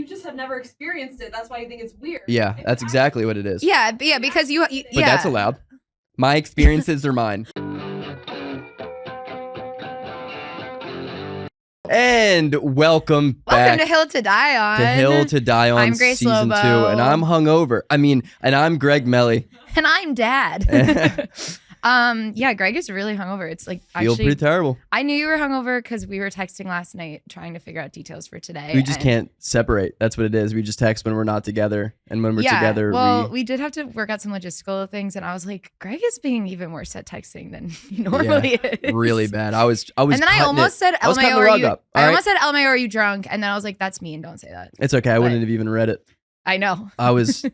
you just have never experienced it. That's why you think it's weird. Yeah, that's exactly what it is. Yeah, because you But that's allowed. My experiences are mine. And welcome back to Hill to Die On. To Hill to Die On I'm Grace season Lobo. 2, and I'm hungover. And I'm Greg Melly. And I'm Dad. Yeah, Greg is really hungover. It's like Feel pretty terrible. I knew you were hungover because we were texting last night trying to figure out details for today. We just can't separate. That's what it is. We just text when we're not together, and when we're together, we did have to work out some logistical things, and I was like, Greg is being even worse at texting than he normally is. Really bad. I was. And then I almost said, I was cutting the rug up. I almost said, LMAO, are you drunk? And then I was like, that's mean. Don't say that. It's okay. I wouldn't have even read it. I know. I was.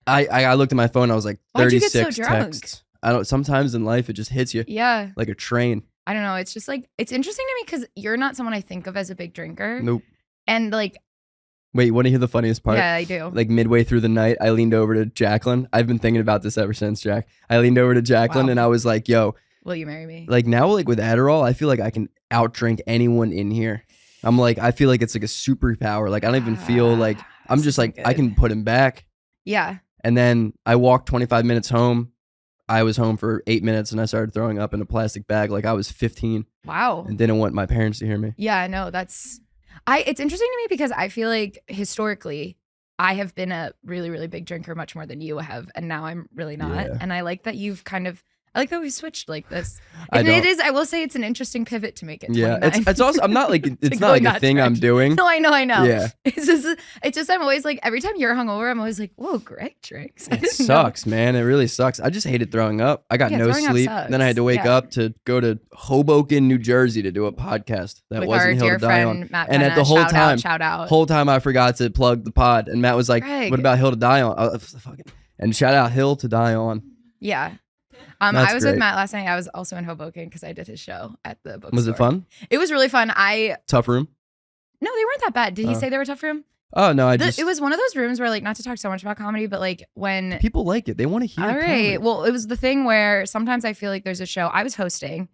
I looked at my phone. I was like, 36 Why'd you get so drunk? texts. I don't. Sometimes in life, it just hits you. Yeah. Like a train. I don't know. It's just like, it's interesting to me because you're not someone I think of as a big drinker. Nope. And like. Wait, you want to hear the funniest part? Yeah, I do. Like midway through the night, I leaned over to Jaclyn. I've been thinking about this ever since, Jack. I leaned over to Jaclyn and I was like, yo. Will you marry me? Like now, like with Adderall, I feel like I can outdrink anyone in here. I'm like, I feel like it's like a superpower. Like I don't even feel like, I'm just like, I can put him back. Yeah. And then I walked 25 minutes home. I was home for 8 minutes and I started throwing up in a plastic bag like I was 15. Wow. And didn't want my parents to hear me. Yeah, no, it's interesting to me because I feel like historically I have been a really, really big drinker much more than you have. And now I'm really not. Yeah. And I like that you've I like that we switched like this. And I will say it's an interesting pivot to make it 29. Yeah, it's also, I'm not like, it's not like a thing I'm doing. No, I know. Yeah. It's just I'm always like, every time you're hungover, I'm always like, whoa, Greg drinks. It sucks, man. It really sucks. I just hated throwing up. I got no sleep. Then I had to wake up to go to Hoboken, New Jersey to do a podcast that with wasn't Hill to Die On. Matt and Penna, at the whole shout out. I forgot to plug the pod. And Matt was like, Greg. What about Hill to Die On? And shout out Hill to Die On. Yeah. I was with Matt last night. I was also in Hoboken because I did his show at the bookstore. Was it fun? It was really fun. Tough room? No, they weren't that bad. Did he say they were tough room? Oh, no, it was one of those rooms where, like, not to talk so much about comedy, but like when people like it, they want to hear. All right. Comedy. Well, it was the thing where sometimes I feel like there's a show I was hosting,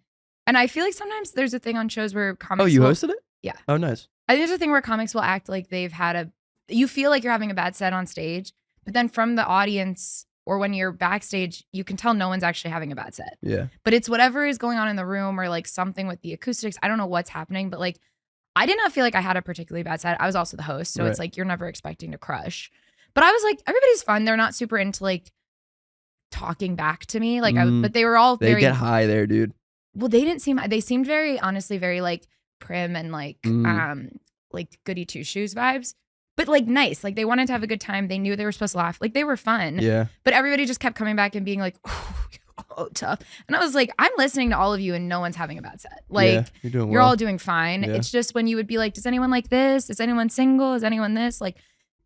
and I feel like sometimes there's a thing on shows where comics. Oh, you hosted it? Yeah. Oh, nice. I think there's a thing where comics will act like they've had you feel like you're having a bad set on stage, but then from the audience or when you're backstage, you can tell no one's actually having a bad set. Yeah. But it's whatever is going on in the room or like something with the acoustics. I don't know what's happening, but like I did not feel like I had a particularly bad set. I was also the host, so it's like you're never expecting to crush. But I was like, everybody's fun. They're not super into like talking back to me. Like, but they were all they get high there, dude. Well, they seemed very, honestly, very like prim and like goody two shoes vibes. But like nice, like they wanted to have a good time. They knew they were supposed to laugh. Like they were fun. Yeah. But everybody just kept coming back and being like, oh, tough. And I was like, I'm listening to all of you and no one's having a bad set. Like you're all doing fine. Yeah. It's just when you would be like, does anyone like this? Is anyone single? Is anyone this? Like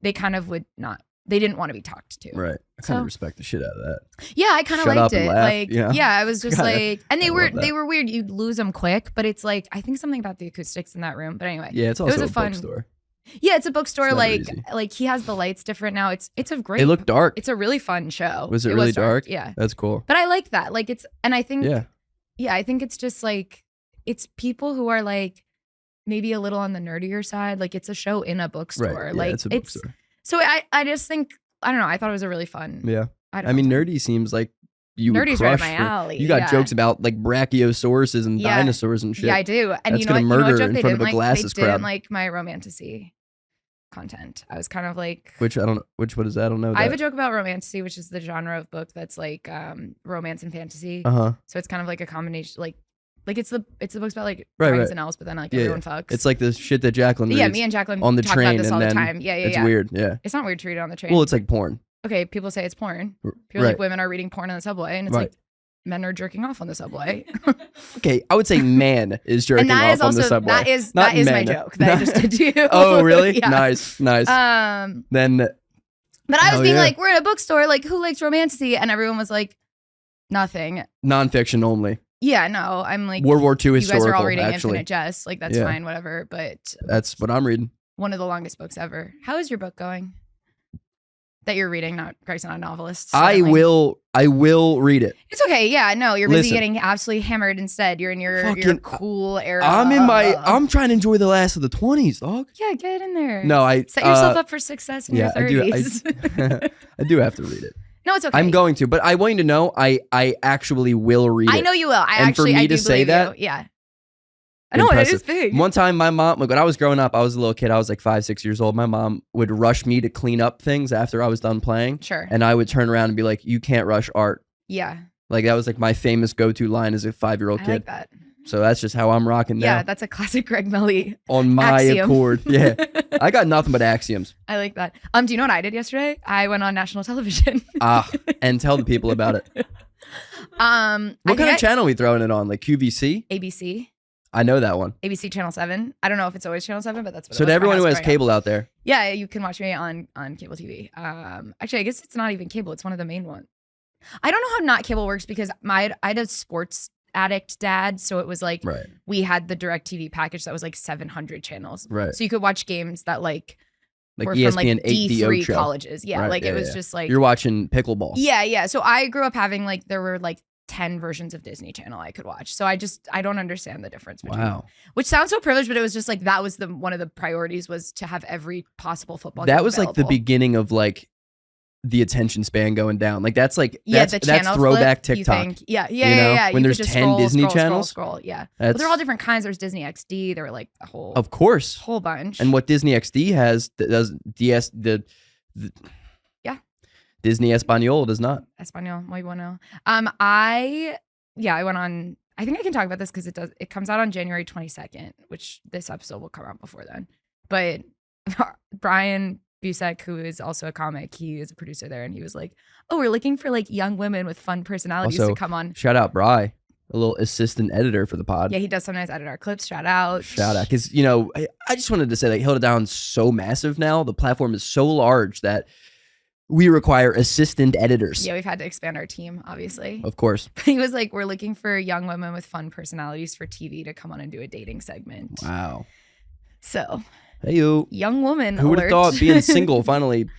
they kind of would not. They didn't want to be talked to. Right. I kind of respect the shit out of that. Yeah, I kind of liked it. Like, yeah, I was just like, and they were weird. You'd lose them quick, but it's like I think something about the acoustics in that room. But anyway, yeah, it's also a fun bookstore. Yeah, it's a bookstore. Like he has the lights different now. It's a great. They look dark. It's a really fun show. Was it really dark? Yeah, that's cool. But I like that. Like and I think I think it's just like it's people who are like maybe a little on the nerdier side. Like it's a show in a bookstore. Right. Yeah, like it's a bookstore. So I just think I don't know. I thought it was a really fun. Yeah. I mean, nerdy seems like you would crush right up my alley. You got jokes about like brachiosauruses and dinosaurs and shit. Yeah, I do. And that's gonna murder in front of a glasses crowd. They didn't like my romantasy content. I was kind of like what is that? I don't know. I have a joke about romantasy, which is the genre of book that's like romance and fantasy. So it's kind of like a combination, like it's the books about like dragons and elves, but then like everyone fucks. It's like the shit that Jaclyn reads. Yeah, me and Jaclyn on the talk train about this all the time. Yeah, it's weird. Yeah, it's not weird to read it on the train. Well, it's like porn. Okay, people say it's porn. People like women are reading porn on the subway, and it's like men are jerking off on the subway. Okay, I would say man is jerking off on the subway. That is my joke that I just did to you. Oh, really? Yeah. Nice. Then. But I was being like, we're in a bookstore. Like, who likes romantasy? And everyone was like, nothing. Nonfiction only. Yeah, no, I'm like World War II historical. You guys are all reading Infinite Jest. Like that's fine, whatever. But that's what I'm reading. One of the longest books ever. How is your book going? That you're reading, not Greg's not a novelist. I will read it. It's okay. Yeah, no, you're busy Listen. getting absolutely hammered instead. You're in your cool era. I'm trying to enjoy the last of the 20s, dog. Yeah, get in there. No, I set yourself up for success in your 30s. I do have to read it. No, it's okay. I'm going to, but I want you to know I actually will read it. I know you will. And for me to say that, yeah. I know it is big. One time my mom, like when I was growing up, I was a little kid. I was like 5, 6 years old. My mom would rush me to clean up things after I was done playing. Sure. And I would turn around and be like, you can't rush art. Yeah. Like that was like my famous go-to line as a 5-year-old kid. I like that. So that's just how I'm rocking now. Yeah, that's a classic Gregmelly on my axiom. accord. Yeah. I got nothing but axioms. I like that. Do you know what I did yesterday? I went on national television. And tell the people about it. What kind of channel are we throwing it on? Like QVC? ABC. I know that one. ABC Channel 7. I don't know if it's always Channel 7, but that's what so it was. To everyone who has cable out there. Yeah, you can watch me on cable TV. Actually, I guess it's not even cable. It's one of the main ones. I don't know how not cable works because I had a sports addict dad. So it was like we had the DirecTV package that was like 700 channels. Right. So you could watch games that were ESPN from like 8 D3 colleges. Yeah, right. it was just like. You're watching pickleball. Yeah. So I grew up having there were 10 versions of Disney Channel I could watch. So I don't understand the difference between them. Which sounds so privileged, but it was just that was one of the priorities was to have every possible football game That was available. the beginning of the attention span going down. That's channel throwback flip, TikTok. Yeah. When there's 10 Disney channels. Scroll. Yeah. But they're all different kinds. There's Disney XD. There were a whole bunch. And what Disney XD has does Disney Espanol does not. Espanol, muy bueno. I went on. I think I can talk about this because it comes out on January 22nd, which this episode will come out before then. But Brian Busek, who is also a comic, he is a producer there, and he was like, "Oh, we're looking for young women with fun personalities also, to come on." Shout out Bri, a little assistant editor for the pod. Yeah, he does sometimes edit our clips. Shout out, because I just wanted to say Hold It Down's so massive now. The platform is so large that we require assistant editors. Yeah, we've had to expand our team, obviously. Of course. But he was like, we're looking for young women with fun personalities for TV to come on and do a dating segment. Wow. So, hey, you. Young woman Who would have thought being single finally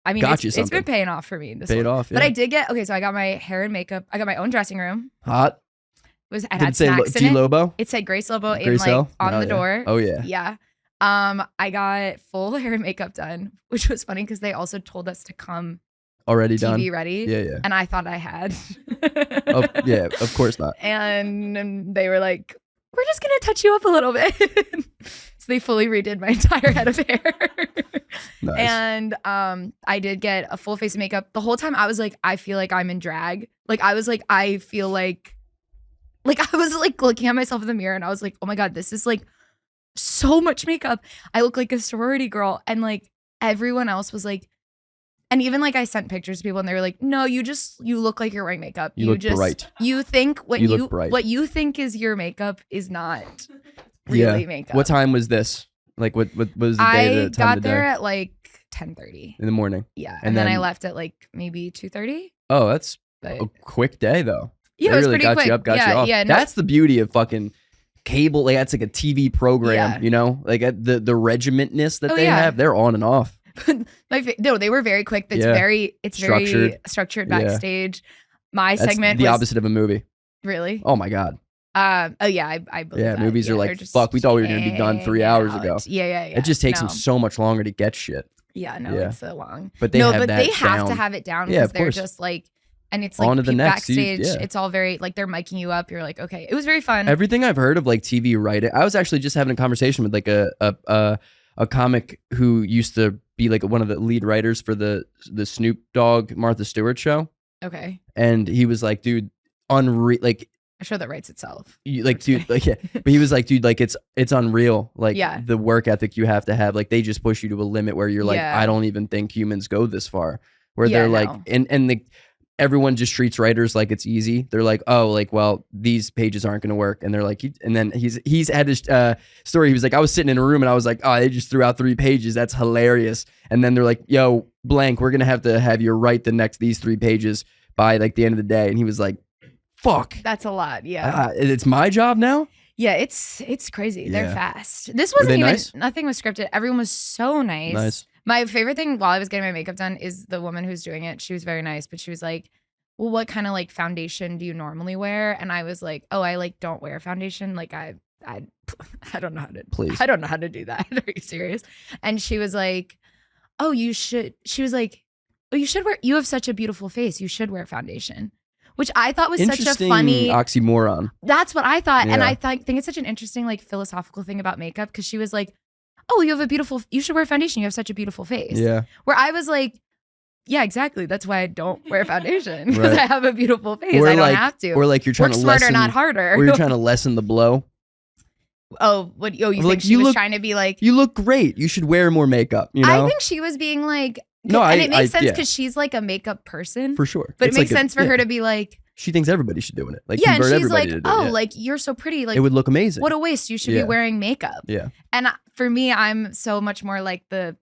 got you something? It's been paying off for me. Paid off, yeah. But I did so I got my hair and makeup. I got my own dressing room. Hot. It had snacks in it. G-Lobo? It said Grace Lobo on the door. Oh, yeah. Yeah. I got full hair and makeup done, which was funny because they also told us to come already TV done. ready. Yeah. And I thought I had. Of course not. And they were like, we're just going to touch you up a little bit. So they fully redid my entire head of hair. Nice. And I did get a full face of makeup. The whole time I was like, I feel like I'm in drag. I was like, I feel like I was looking at myself in the mirror and I was like, oh my God, this is so much makeup. I look like a sorority girl. And everyone else was like, and even I sent pictures to people and they were like, no, you look like you're wearing makeup. You look bright. You think what you think is your makeup is not really makeup. What time was this? What was the day? I got there at 10:30 in the morning. Yeah. And then I left at maybe 2:30. Oh, that's a quick day though. Yeah, it was pretty quick. You up, got you off. Yeah, that's the beauty of fucking cable. That's a TV program, the regimentness that they have. They're on and off. No, they were very quick. It's very structured backstage. My segment the was opposite of a movie. Really? Oh my God. I believe that. Movies are fuck, we thought we were gonna be done 3 hours ago. Yeah. It just takes them so much longer to get shit. Yeah, it's so long. But they have they have to have it down because they're just and it's on to the next backstage. It's all very they're miking you up. You're like, okay. It was very fun. Everything I've heard of TV writing. I was actually just having a conversation with a comic who used to be one of the lead writers for the Snoop Dogg Martha Stewart show. Okay. And he was like, dude, unreal. A show that writes itself. But he was like, dude, it's unreal. The work ethic you have to have. They just push you to a limit where you're I don't even think humans go this far. Where they're everyone just treats writers like it's easy. They're like, oh, well, these pages aren't going to work. And they're like, and then he's had this story. He was like, I was sitting in a room and I was like, oh, they just threw out 3 pages. That's hilarious. And then they're like, yo, blank, we're going to have you write these 3 pages by the end of the day. And he was like, fuck. That's a lot. Yeah. It's my job now. Yeah, it's crazy. They're fast. This wasn't even nice? Nothing was scripted. Everyone was so nice. My favorite thing while I was getting my makeup done is the woman who's doing it. She was very nice, but she was like, well, what kind of like foundation do you normally wear? And I was like, oh, I like don't wear foundation. Like I don't know how to. Please. I don't know how to do that. Are you serious? And she was like, oh, you should. She was like, oh, you should wear. You have such a beautiful face. You should wear foundation. Which I thought was such a funny oxymoron. That's what I thought, and I think it's such an interesting like philosophical thing about makeup because she was like, oh, you should wear foundation. You have such a beautiful face. Yeah. Where I was like, yeah, exactly. That's why I don't wear foundation because I have a beautiful face. I don't have to. Or like you're trying Work to smarter, lessen, not harder. Or you're trying to lessen the blow. Oh, what? Oh, you think she was trying to be like? You look great. You should wear more makeup. You know. I think she was being like. No, and it makes sense because she's like a makeup person for sure. But it makes sense for her to be like. She thinks everybody should do it. Like, yeah, and convert she's everybody like, to do it. like you're so pretty. Like it would look amazing. What a waste. You should be wearing makeup. Yeah. And for me, I'm so much more like the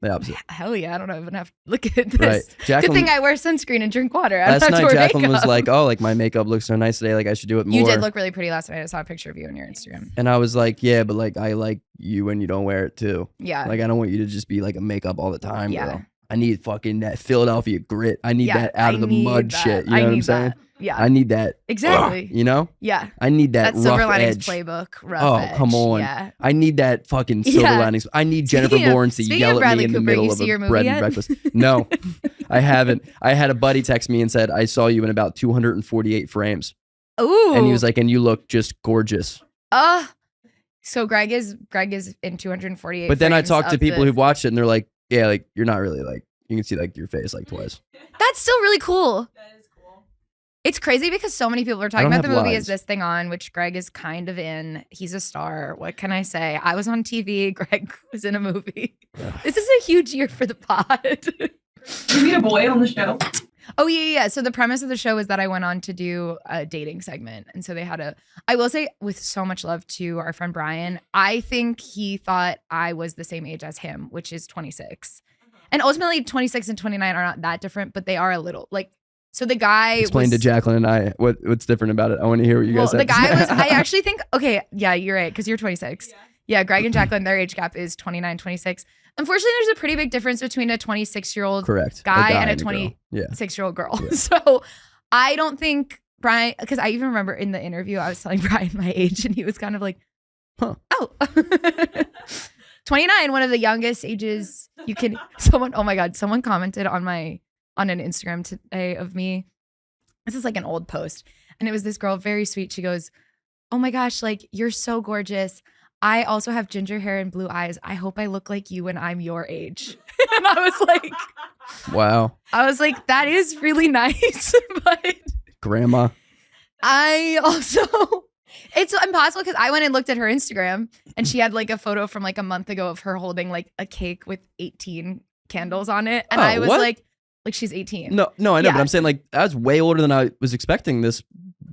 opposite. Hell yeah, I don't even have to look at this. Right. Jaclyn, good thing I wear sunscreen and drink water. Last night, Jaclyn was like, oh, like my makeup looks so nice today. Like I should do it more. You did look really pretty last night. I saw a picture of you on your Instagram. And I was like, yeah, but like I like you when you don't wear it too. Yeah. Like I don't want you to just be like a makeup all the time, yeah. bro. I need fucking that Philadelphia grit. I need that out of the mud shit. You know what I'm saying? Yeah. I need that. Exactly. You know? Yeah. I need that That's rough Silver Linings edge. Playbook. Rough edge. Come on. Yeah. I need that fucking Silver Linings. I need Jennifer Lawrence to yell at me in the middle of a bread and breakfast. No, I haven't. I had a buddy text me and said, I saw you in about 248 frames. Ooh. And he was like, and you look just gorgeous. So Greg is in 248 But then I talked to people who've watched it and they're like, yeah, like you're not really like, you can see like your face like twice. That's still really cool. That is cool. It's crazy because so many people are talking about the movie Is This Thing On, which Greg is kind of in. He's a star. What can I say? I was on TV. Greg was in a movie. This is a huge year for the pod. Did you meet a boy on the show? Oh, yeah. So the premise of the show is that I went on to do a dating segment. And so they had I will say with so much love to our friend Brian, I think he thought I was the same age as him, which is 26. And ultimately 26 and 29 are not that different, but they are a little like, so the guy Explain to Jaclyn and I what's different about it. I want to hear what you guys have the to say. guy was, I actually think, okay, yeah, you're right. Cause you're 26. Yeah. Greg and Jaclyn, their age gap is 29, 26. Unfortunately, there's a pretty big difference between a 26-year-old guy and a 26-year-old girl. Yeah. So I don't think Brian, because I even remember in the interview, I was telling Brian my age and he was kind of like, oh, 29, one of the youngest ages you can, oh my God, someone commented on an Instagram today of me. This is like an old post. And it was this girl, very sweet. She goes, oh my gosh, like you're so gorgeous. I also have ginger hair and blue eyes. I hope I look like you when I'm your age. And I was like, wow. I was like, that is really nice. But grandma. I also, it's impossible because I went and looked at her Instagram and she had like a photo from like a month ago of her holding like a cake with 18 candles on it. And I was like she's 18. No, I know, but I'm saying like that's way older than I was expecting this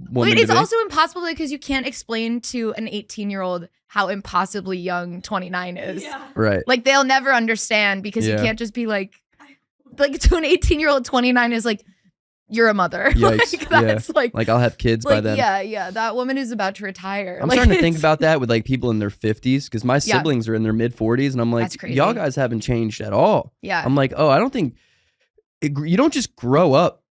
woman to be. It's also impossible because you can't explain to an 18-year-old how impossibly young 29 is. Yeah. Right. Like they'll never understand because you can't just be like to an 18-year-old, 29 is like, you're a mother. Yikes. Like that's like I'll have kids by then. Yeah. That woman is about to retire. I'm starting to think about that with like people in their 50s because my siblings are in their mid 40s and I'm like, y'all guys haven't changed at all. Yeah. I'm like, oh, I don't think you don't just grow up.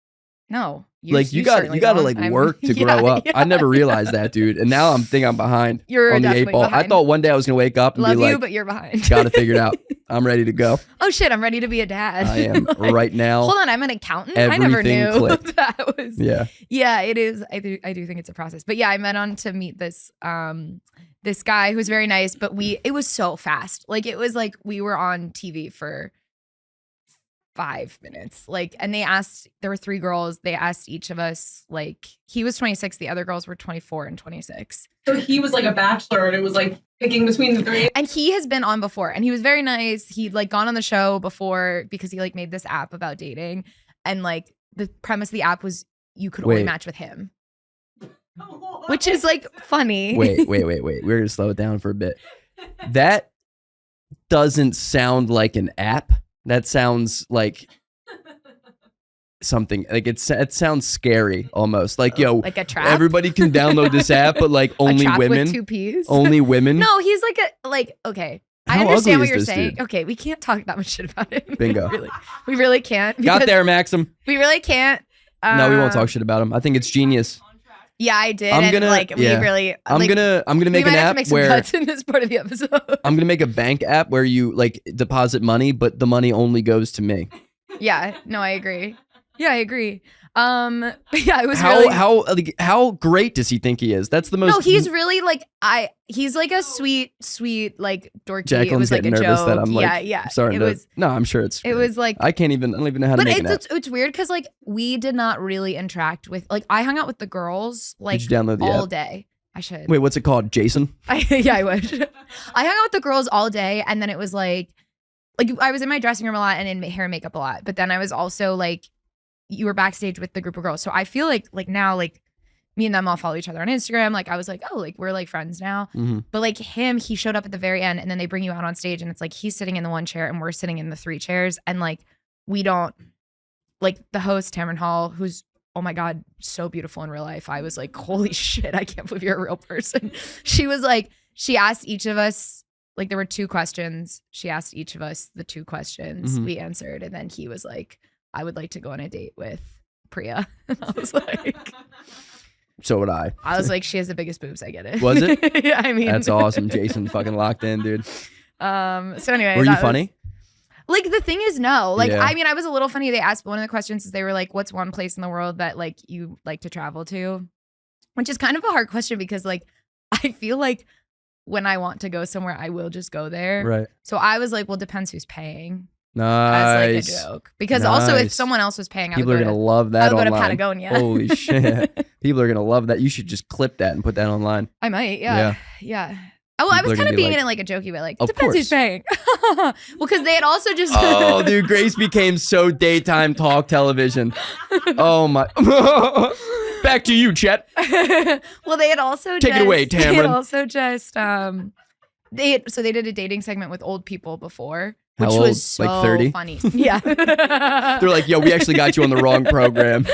No. You got to like work to grow up. I never realized that, dude. And now I'm behind on the 8 ball. Behind. I thought one day I was gonna wake up and Love be like, you, but you're behind. Got to figure it out. I'm ready to go. Oh shit, I'm ready to be a dad. I am right now. Hold on, I'm an accountant. I never knew that was. Yeah. Yeah, it is. I do think it's a process. But yeah, I met on to meet this this guy who's very nice. But it was so fast. Like it was like we were on TV for 5 minutes. Like, and there were 3 girls. They asked each of us, like, he was 26. The other girls were 24 and 26. So he was like a bachelor and it was like picking between the 3. And he has been on before and he was very nice. He'd like gone on the show before because he like made this app about dating. And like the premise of the app was you could only match with him. Which is like funny. Wait. We're going to slow it down for a bit. That doesn't sound like an app. That sounds like something like it sounds scary almost. Like like a trap. Everybody can download this app, but like only women. With 2 Ps. Only women. No, he's like okay. I understand what you're saying. Dude? Okay, we can't talk that much shit about him. Bingo. We really can't. Got there, Maxim. We really can't. No, we won't talk shit about him. I think it's genius. Yeah, I did. I'm gonna make an app where cuts in this part of the episode. I'm gonna make a bank app where you like deposit money, but the money only goes to me. Yeah, no, I agree. Yeah, I agree. Yeah, it was how great does he think he is? That's the most. No, he's really like he's like a sweet like dorky. Jaclyn's it was like a nervous joke. That I'm like, yeah. Sorry, no, I'm sure it's. It was like I don't even know how to make it. It's weird because like we did not really interact with like I hung out with the girls like did you download the all app? Day. I should. Wait, what's it called? Jason? Yeah, I wish. I hung out with the girls all day, and then it was like I was in my dressing room a lot and in hair and makeup a lot, but then I was also like. You were backstage with the group of girls. So I feel like now, like me and them all follow each other on Instagram. Like I was like, oh, like we're like friends now. Mm-hmm. But like he showed up at the very end and then they bring you out on stage and it's like he's sitting in the one chair and we're sitting in the 3 chairs. And like we don't like the host, Tamron Hall, who's, oh my God, so beautiful in real life. I was like, holy shit, I can't believe you're a real person. She was like, she asked each of us, like there were 2 questions. She asked each of us the 2 questions. Mm-hmm. We answered. And then he was like, I would like to go on a date with Priya. And I was like, so would I. I was like, she has the biggest boobs. I get it. Was it? Yeah, I mean, that's awesome. Jason fucking locked in, dude. So anyway, were you funny? Like the thing is, no. Like yeah. I mean, I was a little funny. They asked one of the questions is they were like, "What's one place in the world that like you like to travel to?" Which is kind of a hard question because like I feel like when I want to go somewhere, I will just go there. Right. So I was like, well, depends who's paying. Nice. As like a joke. Because also if someone else was paying, people are going to love that I would online. go to Patagonia. Holy shit. People are going to love that. You should just clip that and put that online. I might, yeah. Oh, I was kind of being in it like a jokey way, like, depends who's paying. Well, because they had also just... Oh, dude, Grace became so daytime talk television. Oh, my... Back to you, Chet. Well, they had also Take it away, Tamron. They had also just... they did a dating segment with old people before. Which How old? was so like 30? funny. Yeah. They're like, yo, we actually got you on the wrong program.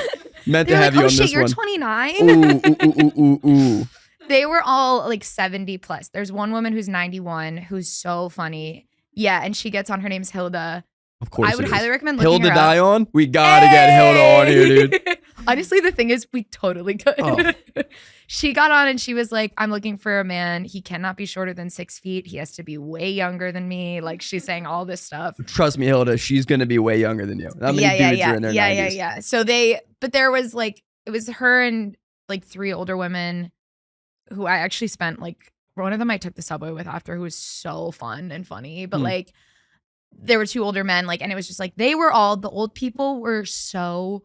Meant to have you on this one. Oh shit, you're 29? Ooh. They were all like 70 plus. There's one woman who's 91 who's so funny. Yeah, and she gets on. Her name's Hilda. Of course I would highly recommend looking Hilda her up. Dion? We gotta get Hilda on here, dude. Honestly, the thing is, we totally could. Oh. She got on and she was like, I'm looking for a man. He cannot be shorter than 6 feet. He has to be way younger than me. Like she's saying all this stuff. Trust me, Hilda, she's going to be way younger than you. How many dudes are in their 90s? Yeah. So but there was like, it was her and like 3 older women who I actually spent like, one of them I took the subway with after who was so fun and funny. But like, there were 2 older men, like, and it was just like, the old people were so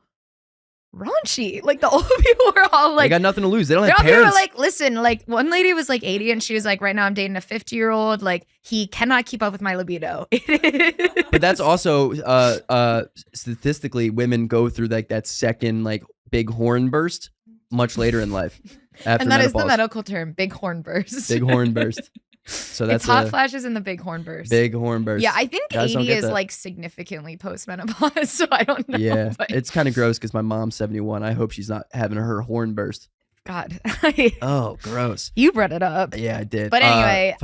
raunchy. Like the old people were all like, they got nothing to lose. They don't have parents. People were like, listen, like one lady was like 80 and she was like, right now I'm dating a 50-year-old. Like he cannot keep up with my libido. But that's also statistically women go through like that second like big horn burst much later in life. After and that menopause. is the medical term, big horn burst. Big horn burst. So that's it's hot flashes and the big horn burst. Big horn burst. Yeah, I think 80 is like significantly post-menopause, so I don't know. Yeah, it's kind of gross because my mom's 71. I hope she's not having her horn burst. God. Oh, gross. You brought it up. Yeah, I did. But anyway,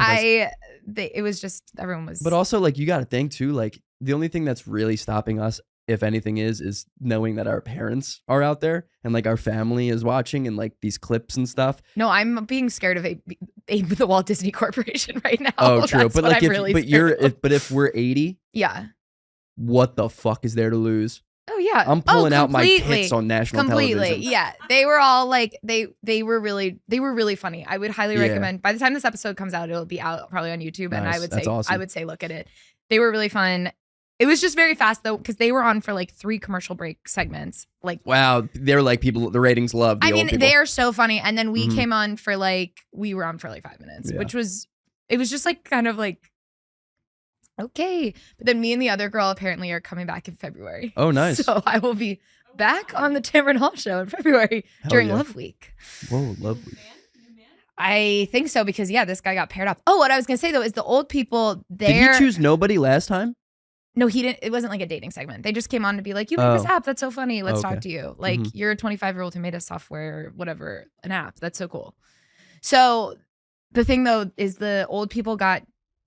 it was just, everyone was. But also, like, you got to think too, like, the only thing that's really stopping us, if anything, is knowing that our parents are out there and like our family is watching and like these clips and stuff. No, I'm being scared of the Walt Disney Corporation right now. Oh, true. That's but like, if we're 80, yeah, what the fuck is there to lose? Oh yeah, I'm pulling out my tits on national television. Yeah, they were all like they were really funny. I would highly recommend. By the time this episode comes out, it'll be out probably on YouTube, nice. And I would That's say awesome. I would say look at it. They were really fun. It was just very fast though, because they were on for like 3 commercial break segments. Like wow, they're like people. The ratings love. The old people. They are so funny. And then we came on for we were on for like 5 minutes, which was it was just like kind of like okay. But then me and the other girl apparently are coming back in February. Oh, nice. So I will be back on the Tamron Hall show in February during Love Week. Whoa, Love Week. I think so because this guy got paired up. Oh, what I was gonna say though is the old people there. Did he choose nobody last time? No, he didn't. It wasn't like a dating segment. They just came on to be like, you made this app. That's so funny. Let's talk to you. Like, you're a 25-year-old who made a software, whatever, an app. That's so cool. So the thing, though, is the old people got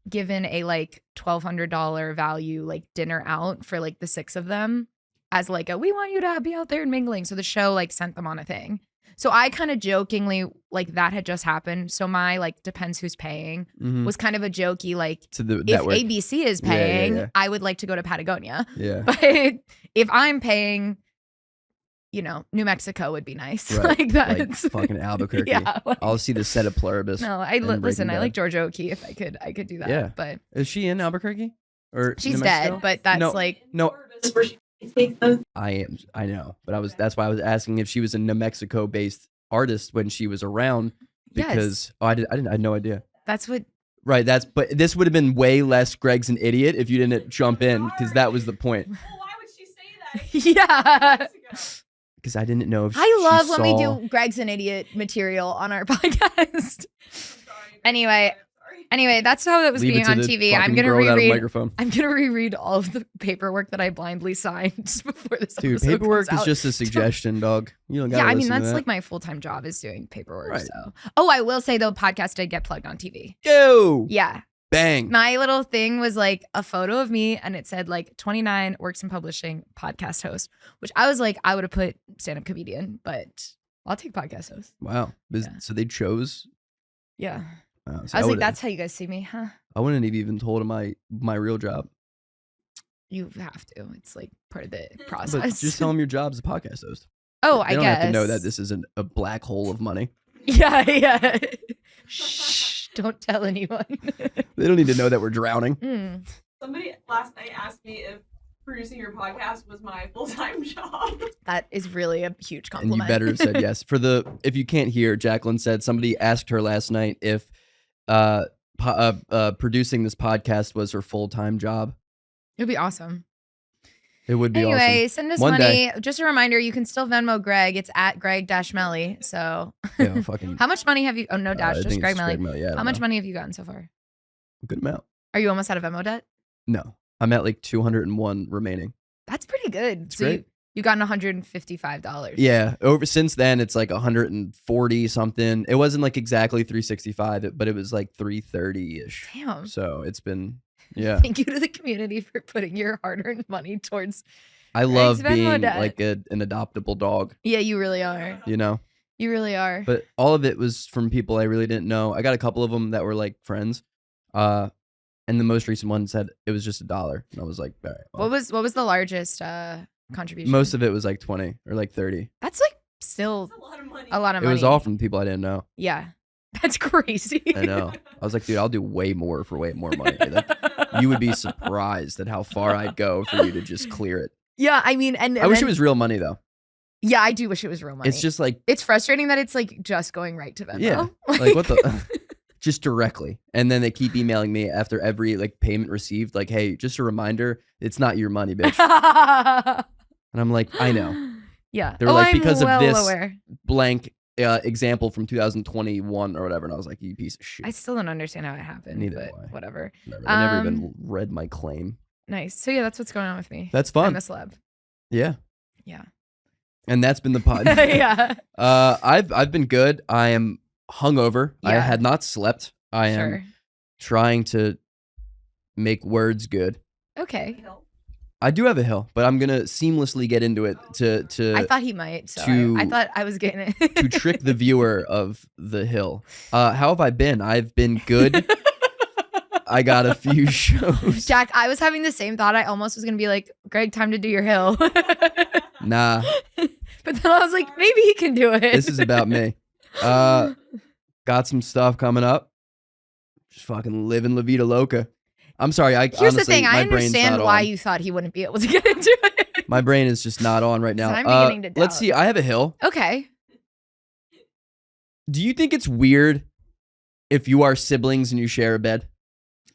given a like $1,200 value like dinner out for like the 6 of them as like we want you to be out there and mingling. So the show like sent them on a thing. So I kind of jokingly, like that had just happened. So my like depends who's paying was kind of a jokey like, to the if network. ABC is paying, I would like to go to Patagonia. Yeah. But if I'm paying, you know, New Mexico would be nice. Right. Like that's like fucking Albuquerque. Yeah, like, I'll see the set of Pluribus. No, listen. I like Georgia O'Keeffe. I could do that. Yeah. But is she in Albuquerque? Or she's New Mexico? dead. But that's no. I know, but that's why I was asking if she was a New Mexico based artist when she was around, because I had no idea. That's what. Right. But this would have been way less Greg's an idiot if you didn't jump in, because that was the point. Well, why would she say Yeah. that? Because I didn't know if I love when we do Greg's an idiot material on our podcast. Anyway, that's how it was being on TV. I'm gonna reread all of the paperwork that I blindly signed just before this. Dude, paperwork is just a suggestion, dog. You don't gotta I mean, listen to that's that. like my full-time job is doing paperwork. Right. So, I will say though, podcast did get plugged on TV. Yo, Yeah, bang. my little thing was like a photo of me, and it said like 29 works in publishing, podcast host. Which I was like, I would have put stand-up comedian, but I'll take podcast host. Wow. So they chose. Yeah. So I was like, that's how you guys see me, huh? I wouldn't have even told him my real job. You have to. It's like part of the But process. just tell him your job's a podcast host. Oh, They I don't guess. have to know that this isn't a black hole of money. Yeah. Shh, don't tell anyone. They don't need to know that we're drowning. Somebody last night asked me if producing your podcast was my full-time job. That is really a huge compliment. And you better have said yes. If you can't hear, Jaclyn said somebody asked her last night if producing this podcast was her full-time job. It'd be awesome. It would be anyway, awesome. send us One money. day. Just a reminder, you can still Venmo Greg. It's at Greg-Melly. So Yeah, fucking. how much money have you? Oh, no dash, I just think Greg it's Melly. Yeah, How much money have you gotten so far? A good amount. Are you almost out of Venmo debt? No, I'm at like 201 remaining. That's pretty good. It's So great. you gotten $155. Yeah, since then it's like 140 something. It wasn't like exactly 365, but it was like 330 ish. Damn. So it's been Thank you to the community for putting your hard-earned money towards. I love Venmo being debt. like an adoptable dog. Yeah, you really are. You know. You really are. But all of it was from people I really didn't know. I got a couple of them that were like friends. And the most recent one said it was just $1. And I was like, all right. Well. What was the largest contribution? Most of it was like 20 or like 30. That's like still That's a lot of money. a lot of It money. was all from people I didn't know. Yeah. That's crazy. I know. I was like, dude, I'll do way more for way more money. Like, you would be surprised at how far I'd go for you to just clear it. Yeah, I mean, and I wish it was real money though. Yeah, I do wish it was real money. It's just like, it's frustrating that it's like just going right to Venmo. yeah, like what the, just directly. And then they keep emailing me after every like payment received, like, hey, just a reminder, it's not your money, bitch. And I'm like, I know. Yeah. They're like, I'm because well of this aware. blank example from 2021 or whatever. And I was like, you piece of shit. I still don't understand how it happened. Neither but do I. whatever. I never even read my claim. Nice. So yeah, that's what's going on with me. That's fun. I'm a celeb. Yeah. Yeah. And that's been the pod. Yeah. I've been good. I am hungover. I Yeah. had not slept. I am trying to make words good. Okay. I do have a hill, but I'm gonna seamlessly get into it to I thought he might. So to- I thought I was getting it. to trick the viewer of the hill. How have I been? I've been good. I got a few shows. Jack, I was having the same thought. I almost was gonna be like, Greg, time to do your hill. Nah, But then I was like, maybe he can do it. this is about me. Got some stuff coming up. Just fucking living La Vida Loca. I'm sorry. Here's honestly, the thing. I my brain's understand not why on. you thought he wouldn't be able to get into it. My brain is just not on right now. I'm beginning to Let's doubt. see. I have a hill. Okay. Do you think it's weird if you are siblings and you share a bed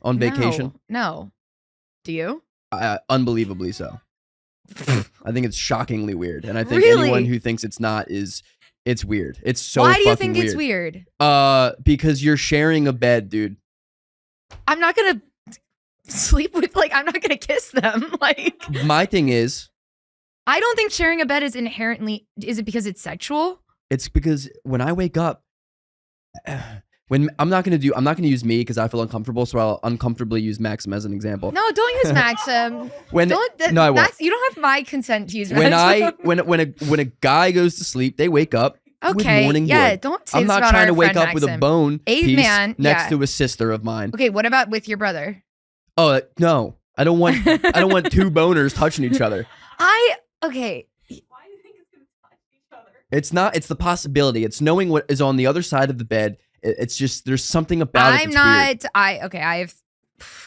on vacation? No. Do you? Unbelievably so. I think it's shockingly weird, and I think Really? anyone who thinks it's not it's weird. It's so Why do you fucking think it's weird? Because you're sharing a bed, dude. I'm not gonna sleep with I'm not gonna kiss them. My thing is, I don't think sharing a bed is inherently. Is it because it's sexual? it's because when I wake up, When I'm not gonna use me because I feel uncomfortable, so I'll uncomfortably use Maxim as an example. No, don't use Maxim. No, I won't. You don't have my consent to use Maxim. When a guy goes to sleep, they wake up. Okay. With morning wood. Don't say I'm not trying to wake up with a bone piece next to a sister of mine. Okay, what about with your brother? Oh no, I don't want two boners touching each other. Okay. Why do you think it's gonna touch each other? It's not. It's the possibility. It's knowing what is on the other side of the bed. It's just there's something about it.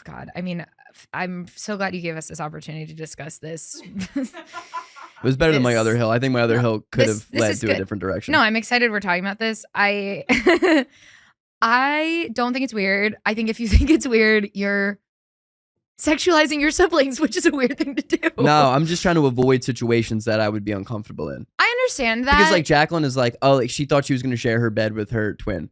God. I mean, I'm so glad you gave us this opportunity to discuss this. It was better than my other hill. I think my other hill could have led to a different direction. No, I'm excited we're talking about this. I don't think it's weird. I think if you think it's weird, you're sexualizing your siblings, which is a weird thing to do. No, I'm just trying to avoid situations that I would be uncomfortable in. I understand that. Because like Jaclyn is like, oh, like she thought she was going to share her bed with her twin.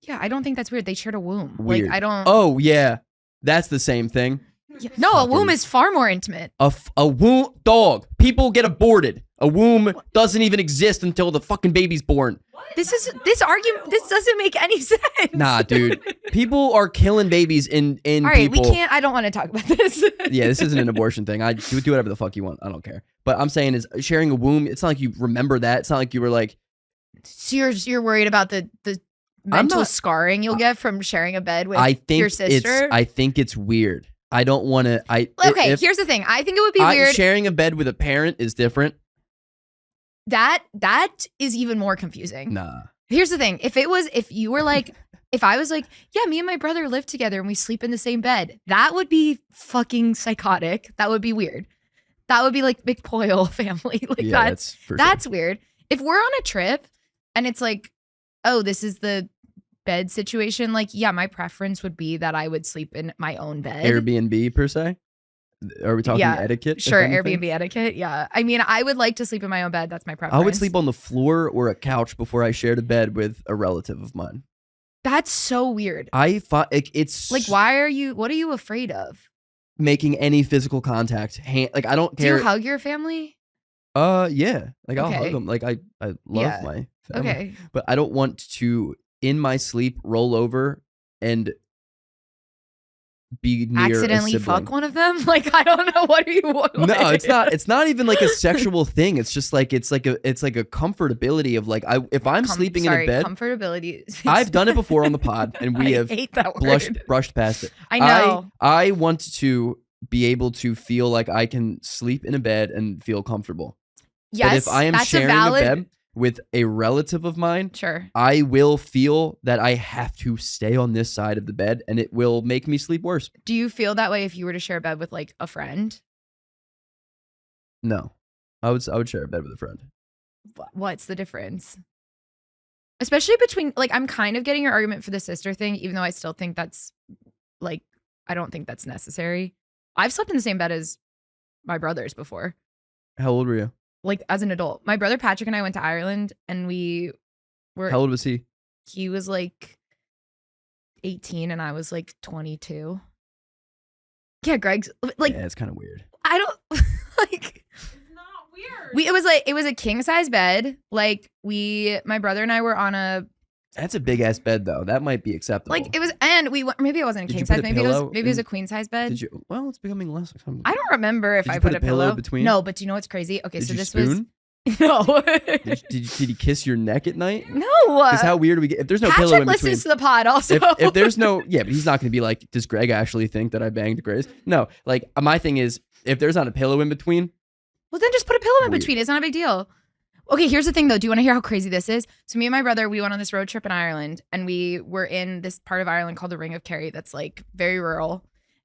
Yeah, I don't think that's weird. They shared a womb. Weird. Like, I don't. Oh, yeah. That's the same thing. Yeah. No, a womb is far more intimate. A womb, dog. People get aborted. A womb doesn't even exist until the fucking baby's born. What? This doesn't make any sense. Nah, dude. People are killing babies in All right, people. we can't. I don't want to talk about this. Yeah, this isn't an abortion thing. I do whatever the fuck you want. I don't care. But I'm saying is sharing a womb. It's not like you remember that. It's not like you were like. So you're worried about the mental scarring you'll get from sharing a bed with your sister? I think it's weird. I don't want to. Okay, here's the thing. I think it would be weird. Sharing a bed with a parent is different. That is even more confusing. Nah. Here's the thing. If you were like, if I was like, yeah, me and my brother live together and we sleep in the same bed, that would be fucking psychotic. That would be weird. That would be like McPoyle family. Like yeah, that's weird. If we're on a trip and it's like, oh, this is the bed situation, like, yeah, my preference would be that I would sleep in my own bed. Airbnb per se? Are we talking etiquette? Sure, Airbnb etiquette, yeah. I mean, I would like to sleep in my own bed. That's my preference. I would sleep on the floor or a couch before I shared a bed with a relative of mine. That's so weird. It's like, what are you afraid of? Making any physical contact. Like, I don't care. Do you hug your family? Yeah. Like, I'll hug them. Like, I love my family. Okay. But I don't want to, in my sleep, roll over and be near accidentally a sibling. fuck one of them. Like, I don't know. What do you want? No, it's not even like a sexual thing. It's just like it's like a comfortability of like if I'm sleeping in a bed. Comfortability. I've done it before on the pod and we have brushed past it. I know. I want to be able to feel like I can sleep in a bed and feel comfortable. Yes, but if I am sharing a bed with a relative of mine, sure, I will feel that I have to stay on this side of the bed and it will make me sleep worse. Do you feel that way if you were to share a bed with like a friend? No. I would share a bed with a friend. What's the difference? Especially between, like, I'm kind of getting your argument for the sister thing, even though I still think that's like, I don't think that's necessary. I've slept in the same bed as my brothers before. How old were you? Like, as an adult. My brother Patrick and I went to Ireland and we were... How old was he? He was like 18 and I was like 22. Yeah, Greg's like... Yeah, it's kind of weird. I don't... like... It's not weird. It was a king size bed. Like, my brother and I were on a... That's a big ass bed though. That might be acceptable. Like, it was, and maybe it wasn't a king size. Maybe it was a queen size bed. Did you? Well, it's becoming less. I don't remember if I put a pillow between. No, but do you know what's crazy? Okay, did so you this spoon? Was no. did he kiss your neck at night? No. Because how weird do we get if there's no Patrick pillow in between? Patrick listens to the pod also. If there's no, yeah, but he's not going to be like, does Greg actually think that I banged Grace? No, like my thing is, if there's not a pillow in between, well then just put a pillow in between. It's not a big deal. Okay, here's the thing though. Do you want to hear how crazy this is? So me and my brother, we went on this road trip in Ireland and we were in this part of Ireland called the Ring of Kerry that's like very rural.